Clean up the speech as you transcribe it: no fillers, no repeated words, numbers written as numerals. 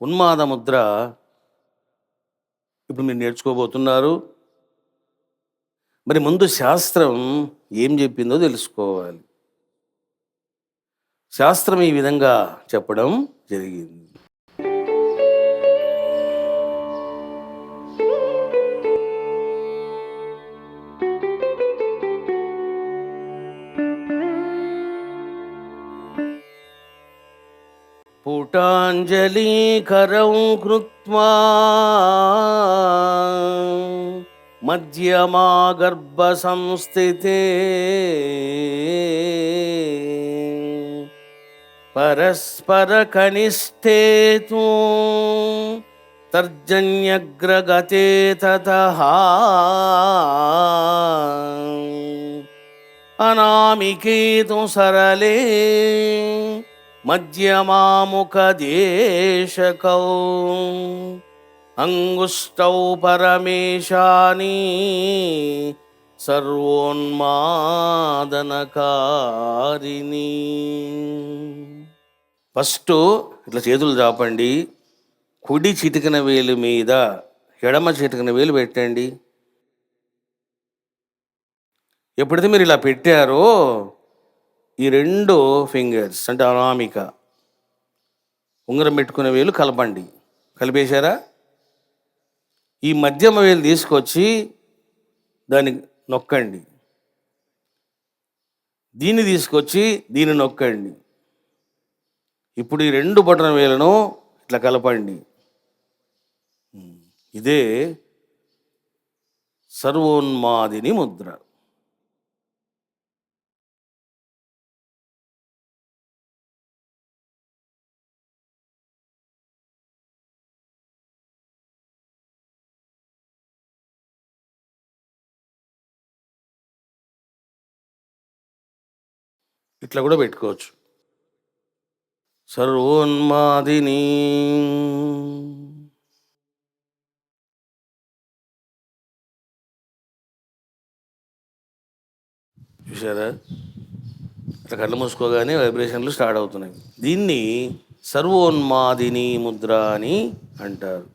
ఉన్మాద ముద్ర ఇప్పుడు మీరు నేర్చుకోబోతున్నారు. మరి ముందు శాస్త్రం ఏం చెప్పిందో తెలుసుకోవాలి. శాస్త్రం ఈ విధంగా చెప్పడం జరిగింది. పుటాంజలీకరం కృత్వా మధ్యమా గర్భ సంస్థితే పరస్పర కనిష్ఠే తు తర్జన్యగ్రగతే తతః అనామికే తు సరళే మధ్యమాముఖదేశకౌ అంగుష్టౌ పరమేశాని సర్వోన్మాదనకారిణి. ఫస్ట్ ఇట్లా చేతులు చాపండి. కుడి చిటికిన వేలు మీద ఎడమ చిటికిన వేలు పెట్టండి. ఎప్పుడైతే మీరు ఇలా పెట్టారో ఈ రెండు ఫింగర్స్ అంటే అనామిక ఉంగరం పెట్టుకునే వేలు కలపండి. కలిపేశారా? ఈ మధ్యమ వేలు తీసుకొచ్చి దాన్ని నొక్కండి. దీన్ని తీసుకొచ్చి దీన్ని నొక్కండి. ఇప్పుడు ఈ రెండు బొటన వేలను ఇట్లా కలపండి. ఇదే సర్వోన్మాదిని ముద్ర. ఇట్లా కూడా పెట్టుకోవచ్చు. సర్వోన్మాదిని. చూసారా? అట్లా కళ్ళు మూసుకోగానే వైబ్రేషన్లు స్టార్ట్ అవుతున్నాయి. దీన్ని సర్వోన్మాదిని ముద్ర అని అంటారు.